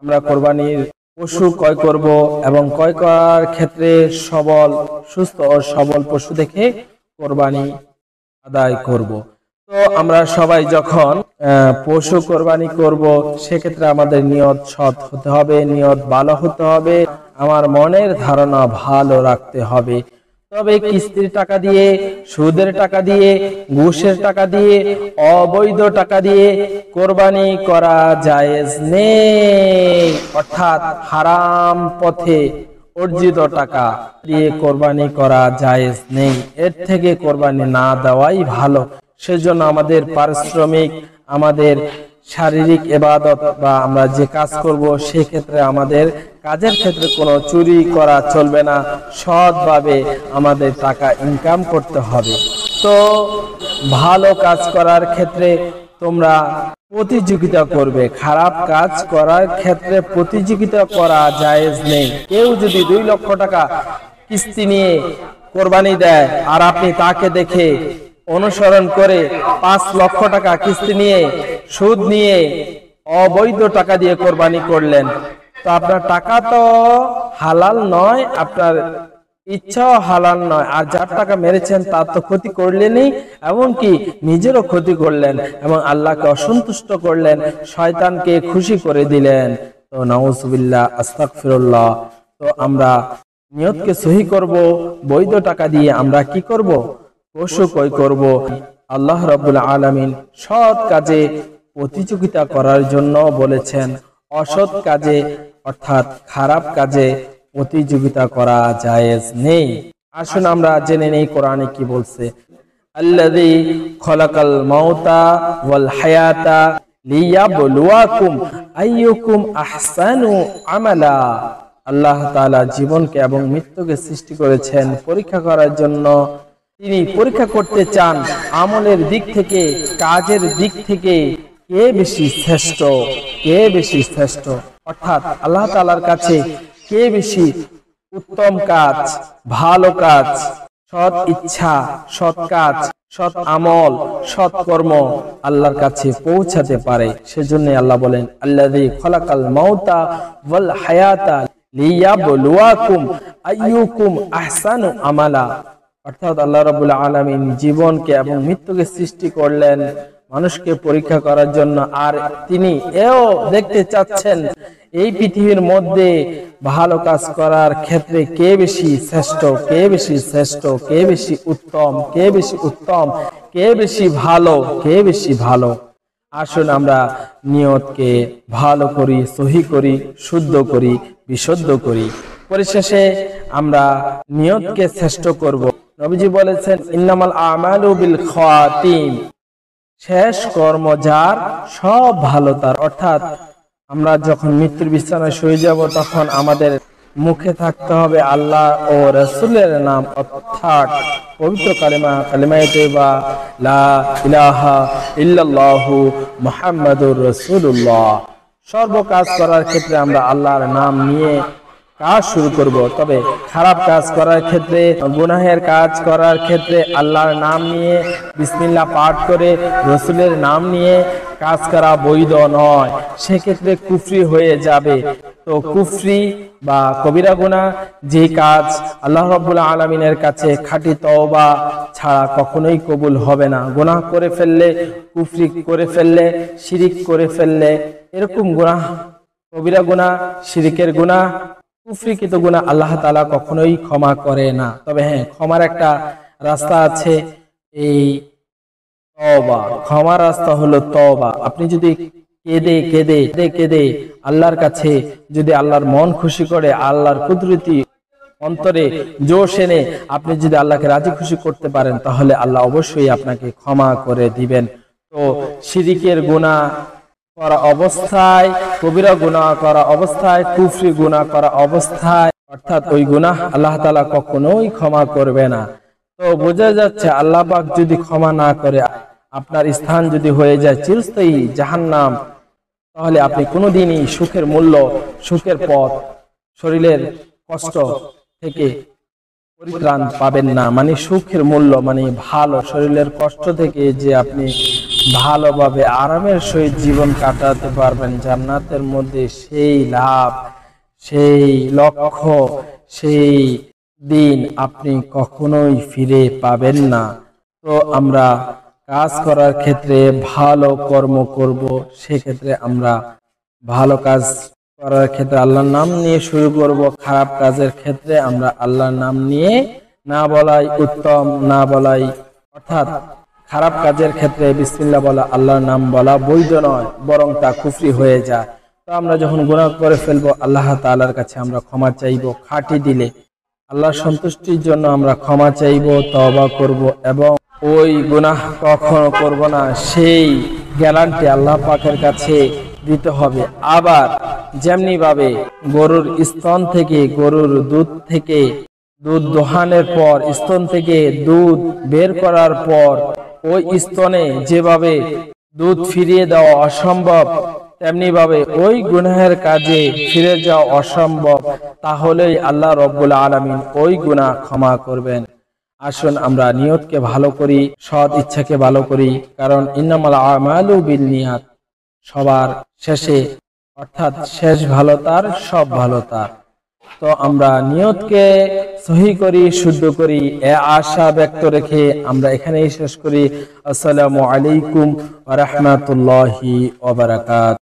আমরা কোরবানির পশু ক্রয় করব এবং ক্রয় করার ক্ষেত্রে সবল, সুস্থ ও সবল পশু দেখে কোরবানি আদায় করব। তো আমরা সবাই যখন পশু কোরবানি করব, সেক্ষেত্রে আমাদের নিয়ত সৎ হতে হবে, নিয়ত ভালো হতে হবে, আমার মনের ধারণা ভালো রাখতে হবে। তবে কিস্তির টাকা দিয়ে, সুদের টাকা দিয়ে, ঘুষের টাকা দিয়ে, অবৈধ টাকা দিয়ে কোরবানি করা জায়েজ নেই। অর্থাৎ হারাম পথে অর্জিত টাকা দিয়ে কোরবানি করা জায়েজ নেই। এর থেকে কোরবানি না দেওয়াই ভালো। সেজন্য আমাদের পারিশ্রমিক, আমাদের শারীরিক ইবাদত বা আমরা যে কাজ করব, সেই ক্ষেত্রে আমাদের কাজের ক্ষেত্রে কোনো চুরি করা চলবে না। সৎভাবে আমাদের টাকা ইনকাম করতে হবে। তো ভালো কাজ করার ক্ষেত্রে তোমরা প্রতিযোগিতা করবে, খারাপ কাজ করার ক্ষেত্রে প্রতিযোগিতা করা জায়েজ নেই। কেউ যদি 2 লক্ষ টাকা কিস্তি নিয়ে কোরবানি দেয় আর আপনি তাকে দেখে অনুসরণ করে 5 লক্ষ টাকা কিস্তি নিয়ে, সুদ নিয়ে, অবৈধ টাকা দিয়ে কোরবানি করলেন, তো আপনার টাকা তো হালাল নয়, আপনার ইচ্ছাও হালাল নয়। আর যার টাকা মেরেছেন তার তো ক্ষতি করলেনই, এমনকি নিজেরও ক্ষতি করলেন এবং আল্লাহকে অসন্তুষ্ট করলেন, শয়তানকে খুশি করে দিলেন। তো নাউজুবিল্লাহ, আস্তাগফিরুল্লাহ। তো আমরা নিয়তকে সহি করব, বৈধ টাকা দিয়ে আমরা কি করব? পশু ক্রয় করব। আল্লাহ রাব্বুল আলামিন সৎ কাজে প্রতিযোগিতা করার জন্য বলেছেন, অসৎ কাজে অর্থাৎ খারাপ কাজে প্রতিযোগিতা করা জায়েজ নেই। আসুন আমরা জেনে নেই কোরআনে কি বলছে। আল্লাযী খলাকাল মাউতা ওয়াল হায়াতা লিয়াবলুয়াকুম আইয়ুকুম আহসানু আমালা। আল্লাহ তাআলা জীবনকে এবং মৃত্যুকে সৃষ্টি করেছেন পরীক্ষা করার জন্য। তিনি পরীক্ষা করতে চান আমলের দিক থেকে, কাজের দিক থেকে কে বেশি শ্রেষ্ঠ, কে বেশি শ্রেষ্ঠ। অর্থাৎ আল্লাহ তাআলার কাছে কে বেশি উত্তম কাজ, ভালো কাজ, সৎ ইচ্ছা, সৎ কাজ, সৎ আমল, সৎ কর্ম আল্লাহর কাছে পৌঁছাতে পারে। সেজন্য আল্লাহ বলেন, আল্লাযী খলাকাল মাউতা ওয়াল হায়াতা লিয়াবলুয়াকুম আইয়ুকুম আহসানু আমালা। অর্থাৎ আল্লাহ রাব্বুল আলামিন জীবনকে এবং মৃত্যুকে সৃষ্টি করলেন মানুষকে পরীক্ষা করার জন্য। আর তিনি এও দেখতে চাচ্ছেন এই পৃথিবীর মধ্যে ভালো কাজ করার ক্ষেত্রে কে বেশি শ্রেষ্ঠ, কে বেশি শ্রেষ্ঠ, কে বেশি উত্তম, কে বেশি উত্তম, কে বেশি ভালো, কে বেশি ভালো। আসুন আমরা নিয়তকে ভালো করি, সহি করি, শুদ্ধ করি, বিশুদ্ধ করি। পরিশেষে আমরা নিয়তকে শ্রেষ্ঠ করব। নবীজি বলেছেন, ইন্নামাল আমালু বিল খাওয়াতিম। শেষ কর্ম যার, সব ভালো তার। অর্থাৎ আমরা যখন মৃত্যুর বিছানায় শুয়ে যাব, তখন আমাদের মুখে থাকতে হবে আল্লাহ ও রাসূলের নাম, অর্থাৎ পবিত্র কালেমা, কালেমায়ে তাইয়্যিবা, লা ইলাহা ইল্লাল্লাহু মুহাম্মাদুর রাসূলুল্লাহ। সর্ব কাজ করার ক্ষেত্রে আমরা আল্লাহর নাম নিয়ে কাজ শুরু করব। তবে খারাপ কাজ করার ক্ষেত্রে, গুনাহের কাজ করার ক্ষেত্রে আল্লাহর নাম নিয়ে বিসমিল্লাহ পাঠ করে রাসূলের নাম নিয়ে কাজ করা বৈধ নয়, সেক্ষেত্রে কুফরি হয়ে যাবে। তো কুফরি বা কবিরা গুনাহ যে কাজ আল্লাহ রাব্বুল আলামিনের কাছে খাঁটি তওবা ছাড়া কখনোই কবুল হবে না। গুনাহ করে ফেললে, কুফরি করে ফেললে, শিরিক করে ফেললে, এরকম গুনাহ, কবিরা গুনাহ, শিরিকের গুনাহ, কুফরিকৃত গুনাহ আল্লাহ তাআলা কখনোই ক্ষমা করে না। তবে হ্যাঁ, ক্ষমার একটা রাস্তা আছে, এই তওবা। ক্ষমার রাস্তা হলো তওবা। আপনি যদি কেঁদে কেঁদে কেঁদে আল্লাহর কাছে, যদি আল্লাহর মন খুশি করে, আল্লাহর কুদরতি অন্তরে জোশ এনে আপনি যদি আল্লাহকে রাজি খুশি করতে পারেন, তাহলে আল্লাহ অবশ্যই আপনাকে ক্ষমা করে দিবেন। তো শিরিকের গুনাহ করা অবস্থায়, কবিরা গুনাহ করা অবস্থায়, কুফরি গুনাহ করা অবস্থায়, অর্থাৎ ওই গুনাহ আল্লাহ তাআলা কখনোই ক্ষমা করবে না। তো বোঝা যাচ্ছে, আল্লাহ পাক যদি ক্ষমা না করে, আপনার স্থান যদি হয়ে যায় চিরস্থায়ী জাহান্নাম, তাহলে আপনি কোনোদিনই সুখের মূল্য, সুখের পথ, শরীরের কষ্ট থেকে পরিত্রাণ পাবেন না। মানে সুখের মূল্য মানে ভালো, শরীরের কষ্ট থেকে যে আপনি ভালোভাবে আরামের সহিত জীবন কাটাতে পারবেন জান্নাতের মধ্যে, সেই লাভ, সেই লক্ষ্য, সেই দিন আপনি কখনোই ফিরে পাবেন না। তো আমরা কাজ করার ক্ষেত্রে ভালো কর্ম করব, সেক্ষেত্রে আমরা ভালো কাজ করার ক্ষেত্রে আল্লাহর নাম নিয়ে শুরু করব, খারাপ কাজের ক্ষেত্রে আমরা আল্লাহর নাম নিয়ে না বলাই উত্তম, না বলাই অর্থাৎ খারাপ কাজের ক্ষেত্রে বিসমিল্লাহ বলা, আল্লাহর নাম বলা বৈধ নয়, বরং তা কুফরি হয়ে যায়। তো আমরা যখন গুনাহ করে ফেলবো আল্লাহ তাআলার কাছে আমরা ক্ষমা চাইবো, খাঁটি দিলে আল্লাহর সন্তুষ্টির জন্য আমরা ক্ষমা চাইবো, তওবা করব এবং ওই গুনাহ কখনো করব না, সেই গ্যারান্টি আল্লাহ পাকের কাছে দিতে হবে। আবার যেমনি ভাবে গরুর স্তন থেকে, গরুর দুধ থেকে, দুধ দোহানোর পর, স্তন থেকে দুধ বের করার পর ওই স্তনে যেভাবে দুধ ফিরিয়ে দেওয়া অসম্ভব, তেমনি ভাবে ওই গুনাহের কাজে ফিরে যাওয়া অসম্ভব, তাহলেই আল্লাহ রব্বুল আলামিন ওই গুনাহ ক্ষমা করবেন। আসুন আমরা নিয়তকে ভালো করি, সৎ ইচ্ছাকে ভালো করি, কারণ ইন্নামাল আমালু বিন্নিয়াত, সবার শেষে অর্থাৎ শেষ ভালো তার, সব ভালো তার। তো আমরা নিয়তকে সহি করি, শুদ্ধ করি, এ আশা ব্যক্ত রেখে আমরা এখানেই শেষ করি। আসসালামু আলাইকুম ওয়া রাহমাতুল্লাহি ওয়া বারাকাতুহু।